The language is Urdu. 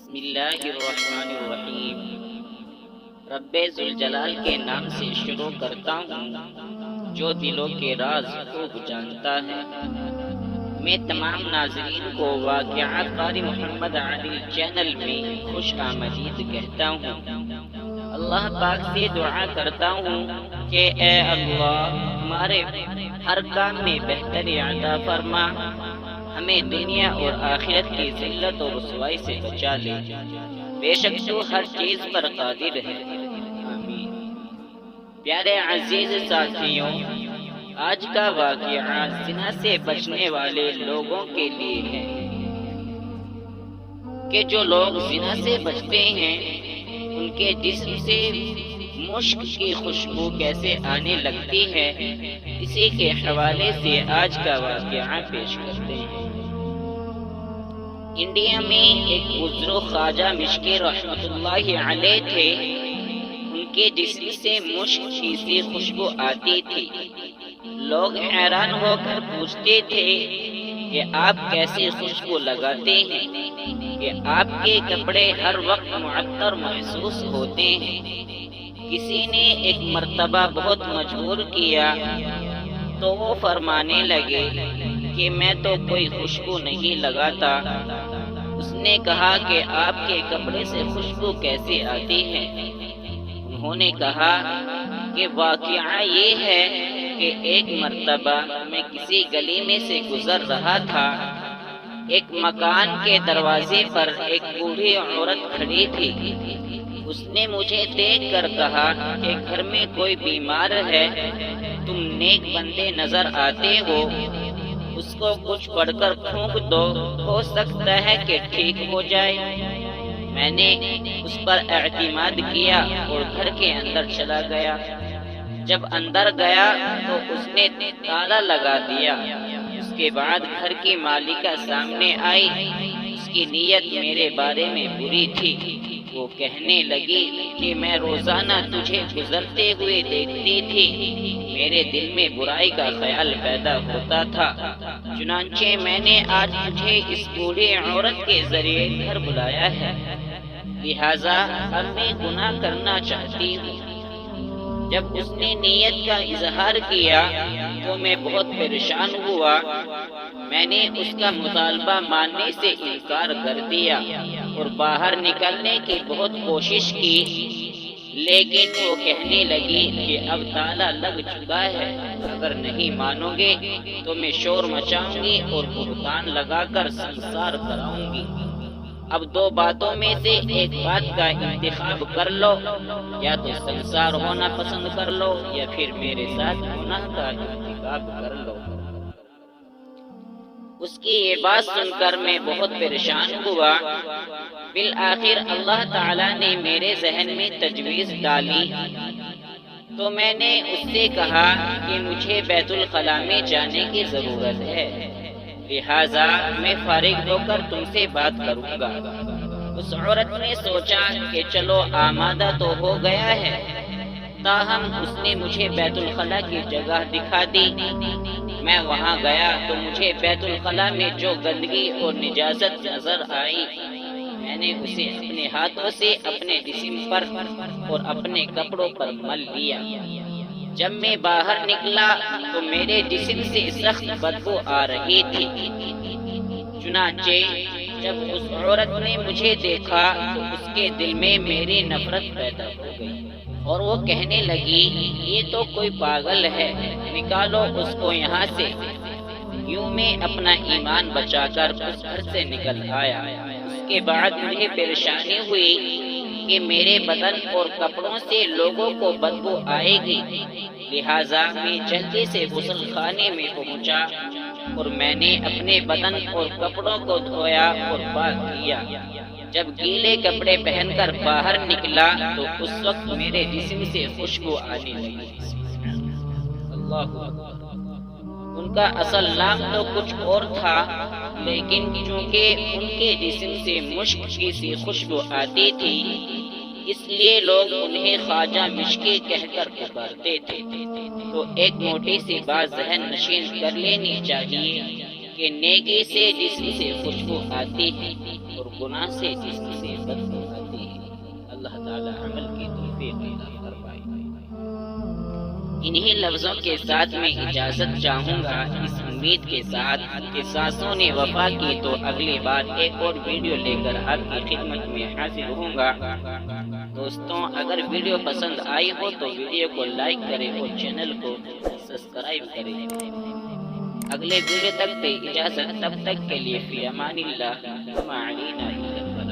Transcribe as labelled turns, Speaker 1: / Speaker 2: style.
Speaker 1: بسم اللہ الرحمن الرحیم۔ رب ذوالجلال کے نام سے شروع کرتا ہوں جو دلوں کے راز خوب جانتا ہے۔ میں تمام ناظرین کو واقعات قاری محمد عادل چینل میں خوش آمدید کہتا ہوں۔ اللہ پاک سے دعا کرتا ہوں کہ اے اللہ ہمارے ہر کام میں بہتری عطا فرما، ہمیں دنیا اور آخرت کی ذلت اور رسوائی سے بچا لے، بے شک تو ہر چیز پر قادر ہے، آمین۔ پیارے عزیز ساتھیوں، آج کا واقعہ زنا سے بچنے والے لوگوں کے لیے ہے کہ جو لوگ زنا سے بچتے ہیں ان کے جسم سے مشک کی خوشبو کیسے آنے لگتی ہے، اسی کے حوالے سے آج کا واقعہ پیش کرتے ہیں۔ انڈیا میں ایک بزرگ خواجہ مشکی رحمت اللہ علیہ تھے۔ ان کے جسم سے مشک کی سی خوشبو آتی تھی۔ لوگ حیران ہو کر پوچھتے تھے کہ آپ کیسے خوشبو لگاتے ہیں، کہ آپ کے کپڑے ہر وقت معطر محسوس ہوتے ہیں۔ کسی نے ایک مرتبہ بہت مجبور کیا تو وہ فرمانے لگے کہ میں تو کوئی خوشبو نہیں لگاتا۔ اس نے کہا کہ آپ کے کپڑے سے خوشبو کیسے آتی ہے؟ انہوں نے کہا کہ واقعہ یہ ہے کہ ایک مرتبہ میں کسی گلی میں سے گزر رہا تھا۔ ایک مکان کے دروازے پر ایک بوڑھی عورت کھڑی تھی۔ اس نے مجھے دیکھ کر کہا کہ گھر میں کوئی بیمار ہے، تم نیک بندے نظر آتے ہو، اس کو کچھ پڑھ کر پھونک دو، ہو سکتا ہے کہ ٹھیک ہو جائے۔ میں نے اس پر اعتماد کیا اور گھر کے اندر چلا گیا۔ جب اندر گیا تو اس نے تالا لگا دیا۔ اس کے بعد گھر کی مالکہ سامنے آئی۔ اس کی نیت میرے بارے میں بری تھی۔ وہ کہنے لگی کہ میں روزانہ تجھے گزرتے ہوئے دیکھتی تھی، میرے دل میں برائی کا خیال پیدا ہوتا تھا، چنانچہ میں نے آج تجھے اس بوڑھی عورت کے ذریعے گھر بلایا ہے، لہذا اب میں گناہ کرنا چاہتی ہوں۔ جب اس نے نیت کا اظہار کیا تو میں بہت پریشان ہوا۔ میں نے اس کا مطالبہ ماننے سے انکار کر دیا اور باہر نکلنے کی بہت کوشش کی، لیکن وہ کہنے لگی کہ اب تالا لگ چکا ہے، اگر نہیں مانو گے تو میں شور مچاؤں گی اور بہتان لگا کر سنسار کراؤں گی۔ اب دو باتوں میں سے ایک بات کا انتخاب کر لو، یا تو سنسار ہونا پسند کر لو یا پھر میرے ساتھ گناہ کا ارتکاب کر لو۔ اس کی یہ بات سن کر میں بہت پریشان ہوا۔ بالآخر اللہ تعالیٰ نے میرے ذہن میں تجویز ڈالی تو میں نے اس سے کہا کہ مجھے بیت الخلاء میں جانے کی ضرورت ہے، لہذا میں فارغ ہو کر تم سے بات کروں گا۔ اس عورت نے سوچا کہ چلو آمادہ تو ہو گیا ہے، تاہم اس نے مجھے بیت الخلاء کی جگہ دکھا دی۔ میں وہاں گیا تو مجھے بیت الخلاء میں جو گندگی اور نجاست نظر آئی، میں نے اسے اپنے ہاتھوں سے اپنے جسم پر اور اپنے کپڑوں پر مل لیا۔ جب میں باہر نکلا تو میرے جسم سے سخت بدبو آ رہی تھی۔ چنانچہ جب اس عورت نے مجھے دیکھا تو اس کے دل میں میری نفرت پیدا ہو گئی اور وہ کہنے لگی یہ تو کوئی پاگل ہے، نکالو اس کو یہاں سے۔ یوں میں اپنا ایمان بچا کر اس گھر سے نکل آیا۔ اس کے بعد مجھے پریشانی ہوئی کہ میرے بدن اور کپڑوں سے لوگوں کو بدبو آئے گی، لہذا میں جلدی سے غسل خانے میں پہنچا اور میں نے اپنے بدن اور کپڑوں کو دھویا اور پاک کیا۔ جب گیلے کپڑے پہن کر باہر نکلا تو اس وقت میرے جسم سے خوشبو آنے لگی۔ اللہ اکبر۔ ان کا اصل نام تو کچھ اور تھا، لیکن چونکہ ان کے جسم سے مشک کی سی خوشبو آتی تھی، اس لیے لوگ انہیں خواجہ مشکی کہہ کر پکارتے تھے۔ تو ایک موٹی سی بات ذہن نشین کر لینی چاہیے کہ نیکی سے جسم سے خوشبو آتی ہے، اور گناہ سے جس سے بدبو آتی ہے، اللہ تعالی عمل کی توفیق عطا فرمائے۔ انہی لفظوں کے ساتھ میں اجازت چاہوں گا، اس امید کے ساتھ کہ سانسوں نے وفا کی تو اگلی بار ایک اور ویڈیو لے کر آپ کی خدمت میں حاضر ہوں گا۔ دوستوں، اگر ویڈیو پسند آئی ہو تو ویڈیو کو لائک کریں اور چینل کو سبسکرائب کریں۔ اگلے ویڈیو تک دے اجازت، تب تک کے لیے فی امان اللہ، وما علینا الا البلاغ۔